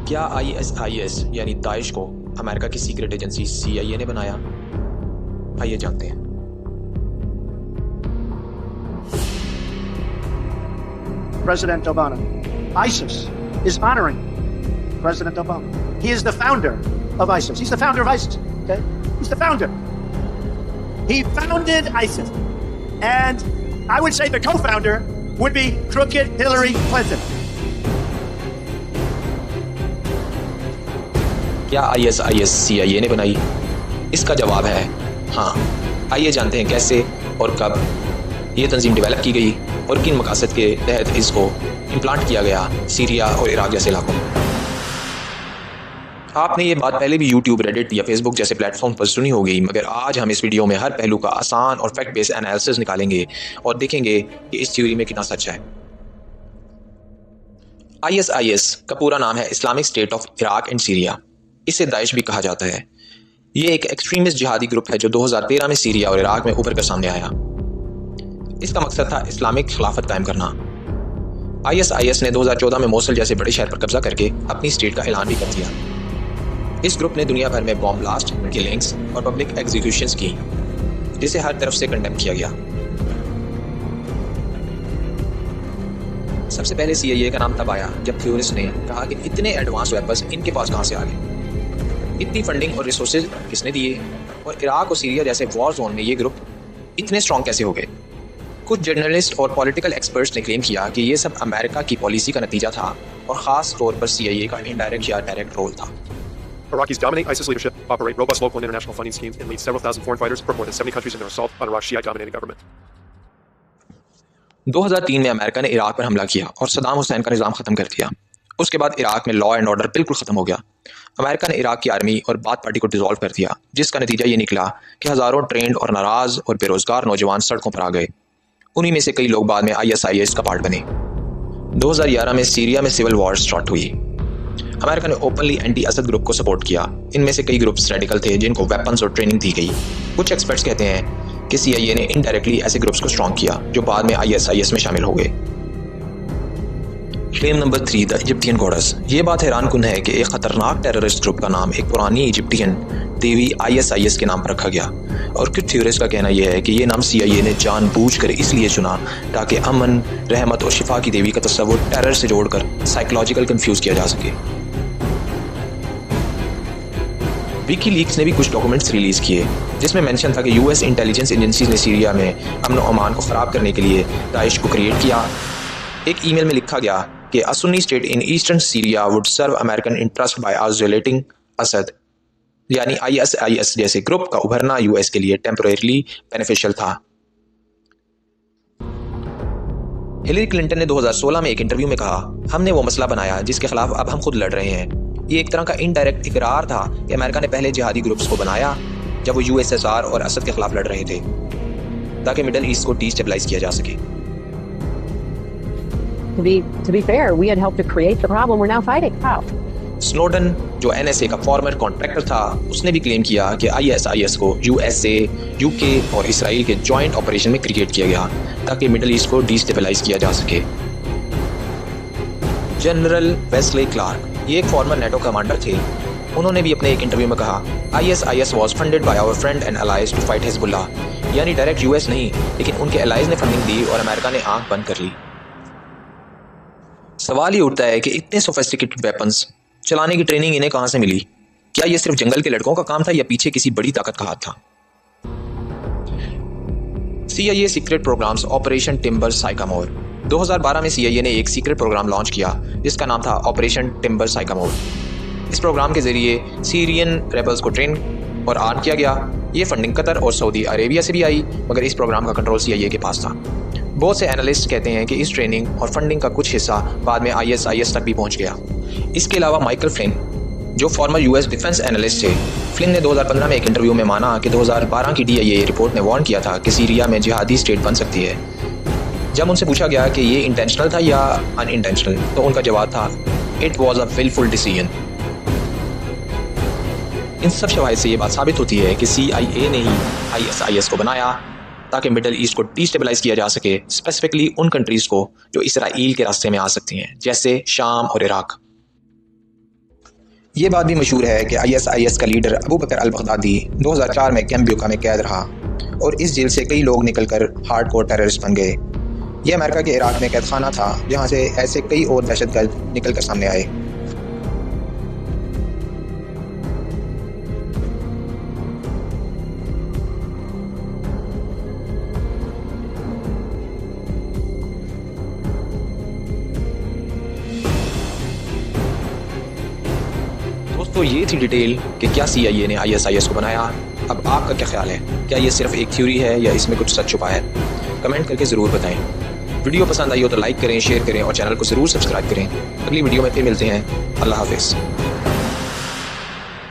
क्या आईएसआईएस यानी दाइश को अमेरिका की सीक्रेट एजेंसी CIA ने बनाया? आइए जानते हैं। President Obama. ISIS is honoring President Obama. He is the founder of ISIS. He's the founder of ISIS. Okay? He's the founder. He founded ISIS. And I would say the co-founder would be crooked Hillary Clinton. क्या ISIS CIA ने बनाई? इसका जवाब है हाँ। आइए जानते हैं कैसे और कब ये तंजीम डेवलप की गई और किन मकासद के तहत इसको इम्प्लांट किया गया सीरिया और इराक जैसे इलाकों में। आपने ये बात पहले भी यूट्यूब, रेडिट या फेसबुक जैसे प्लेटफॉर्म पर सुनी होगी, मगर आज हम इस वीडियो में हर पहलू का आसान और फैक्ट बेस्ड एनालिसिस निकालेंगे और देखेंगे कि इस थ्योरी में कितना सच है। ISIS का पूरा नाम है Islamic state of Iraq and Syria. इसे दाइश भी कहा जाता है। ये एक एक्सट्रीमिस्ट जिहादी ग्रुप है जो 2013 में सीरिया और इराक में उभर कर सामने आया। इसका मकसद था इस्लामिक खिलाफत कायम करना। ISIS ने 2014 में मोसल जैसे बड़े शहर पर कब्जा करके अपनी स्टेट का ऐलान भी कर दिया। इस ग्रुप ने दुनिया भर में बॉम्ब ब्लास्ट, किलिंग्स और पब्लिक एग्जीक्यूशंस की, जिसे हर तरफ से कंडेम किया गया। सबसे पहले CIA का नाम तब आया जब थ्योरिस्ट ने कहा कि इतने एडवांस वेपन्स इनके पास कहां से आ गए, इतनी फंडिंग और रिसोर्सेज किसने दिए, और इराक और सीरिया जैसे वॉर जोन में ये ग्रुप इतने स्ट्रॉन्ग कैसे हो गए। कुछ जर्नलिस्ट और पॉलिटिकल एक्सपर्ट्स ने क्लेम किया कि ये सब अमेरिका की पॉलिसी का नतीजा था और खास तौर पर CIA का इनडायरेक्ट या डायरेक्ट रोल था। Iraqis dominate ISIS leadership, operate robust local and international funding schemes, and lead several thousand foreign fighters from more than 70 countries in their assault on Iraq's Shiite-dominated government. 2003 में America ने Iraq पर हमला किया और सदाम हुसैन का निज़ाम ख़त्म कर दिया। उसके बाद इराक में लॉ एंड ऑर्डर बिल्कुल ख़त्म हो गया। अमेरिका ने इराक की आर्मी और बाथ पार्टी को डिसॉल्व कर दिया, जिसका नतीजा ये निकला कि हज़ारों ट्रेंड और नाराज़ और बेरोज़गार नौजवान सड़कों पर आ गए। उन्हीं में से कई लोग बाद में ISIS का पार्ट बने। 2011 में सीरिया में सिविल वॉर स्टार्ट हुई। अमेरिका ने ओपनली एंटी असद ग्रुप को सपोर्ट किया। इनमें से कई ग्रुप्स रेडिकल थे जिनको वेपन्स और ट्रेनिंग दी गई। कुछ एक्सपर्ट्स कहते हैं कि CIA ने इनडायरेक्टली ऐसे ग्रुप्स को स्ट्रॉन्ग किया जो बाद में ISIS में शामिल हो गए। Claim number 3, the Egyptian goddess. ये बात हैरानकुन है कि एक खतरनाक टेररिस्ट ग्रुप का नाम एक पुरानी इजिप्टियन देवी ISIS के नाम पर रखा गया, और कुछ थ्योरिस्ट का कहना यह है कि ये नाम CIA ने जानबूझकर इसलिए चुना ताकि अमन, रहमत और शिफा की देवी का तस्वुर टेरर से जोड़कर साइकोलॉजिकल कंफ्यूज किया जा सके। विकीलीक्स ने भी कुछ डॉक्यूमेंट्स रिलीज किए जिसमें मेंशन था कि US इंटेलिजेंस एजेंसीज ने सीरिया में अमन और अमान को ख़राब करने के लिए दाइश को क्रिएट किया। एक ईमेल में लिखा गया कि a Sunni state in eastern Syria would serve American interest by isolating Assad, यानी ISIS जैसे ग्रुप का उभरना US के लिए टेम्परेरीली बेनिफिशियल था। हिलरी क्लिंटन ने 2016 में एक इंटरव्यू में कहा, हमने वो मसला बनाया जिसके खिलाफ अब हम खुद लड़ रहे हैं। ये एक तरह का इनडायरेक्ट इकरार था कि अमेरिका ने पहले जिहादी ग्रुप्स को बनाया जब वो USSR और असद के खिलाफ लड़ रहे थे, ताकि मिडल ईस्ट को डिस्टेबलाइज किया जा सके। To be fair, we had helped to create the problem we're now fighting. How? Snowden, जो NSA का फॉर्मर कॉन्ट्रैक्टर था, उसने भी क्लेम किया कि ISIS को USA, UK और इसराइल के जॉइंट ऑपरेशन में क्रिएट किया गया ताकि मिडल ईस्ट को डिस्टेबलाइज किया जा सके। जनरल वेस्ले क्लार्क, ये एक फॉर्मर NATO कमांडर थे। उन्होंने भी अपने एक इंटरव्यू में कहा, ISIS was funded by our friend and allies to fight Hezbollah, यानी डायरेक्ट US नहीं, लेकिन उनके एलाइज ने फंडिंग दी और अमेरिका ने आंख बंद कर ली। सवाल ये उठता है कि इतने सोफिस्टिकेटेड वेपन्स चलाने की ट्रेनिंग इन्हें कहां से मिली? क्या ये सिर्फ जंगल के लड़कों का काम था या पीछे किसी बड़ी ताकत का हाथ था? CIA secret programs operation timber sycamore. 2012 में CIA ने एक सीक्रेट प्रोग्राम लॉन्च किया जिसका नाम था ऑपरेशन टिम्बर साइकामोर। इस प्रोग्राम के जरिए सीरियन रेबल्स को ट्रेन और आर्म किया गया। ये फंडिंग कतर और सऊदी अरेबिया से भी आई, मगर इस प्रोग्राम का कंट्रोल CIA के पास था। बहुत से एनालिस्ट कहते हैं कि इस ट्रेनिंग और फंडिंग का कुछ हिस्सा बाद में ISIS तक भी पहुंच गया। इसके अलावा माइकल फ्लिन, जो फॉर्मर US डिफेंस एनालिस्ट थे, फ्लिन ने 2015 में एक इंटरव्यू में माना कि 2012 की DIA रिपोर्ट ने वार्न किया था कि सीरिया में जिहादी स्टेट बन सकती है। जब उनसे पूछा गया कि ये इंटेंशनल था या अनइंटेंशनल, तो उनका जवाब था, it was a wilful decision. इन सब शवाहिद से ये बात साबित होती है कि CIA ने ही ISIS को बनाया ताकि मिडल ईस्ट को डिस्टेबलाइज किया जा सके, स्पेसिफिकली उन कंट्रीज को जो इसराइल के रास्ते में आ सकती हैं, जैसे शाम और इराक। ये बात भी मशहूर है कि ISIS का लीडर अबू बकर अल-बगदादी 2004 में कैंप ब्यूका में कैद रहा और इस जेल से कई लोग निकलकर हार्डकोर टेररिस्ट बन गए। यह अमेरिका के इराक में कैद खाना था जहाँ से ऐसे कई और दहशतगर्द निकल कर सामने आए। दोस्तों ये थी डिटेल कि क्या CIA ने ISIS को बनाया। अब आपका क्या ख्याल है, क्या ये सिर्फ एक थ्योरी है या इसमें कुछ सच छुपा है? कमेंट करके ज़रूर बताएं। वीडियो पसंद आई हो तो लाइक करें, शेयर करें और चैनल को ज़रूर सब्सक्राइब करें। अगली वीडियो में फिर मिलते हैं। अल्लाह हाफिज़।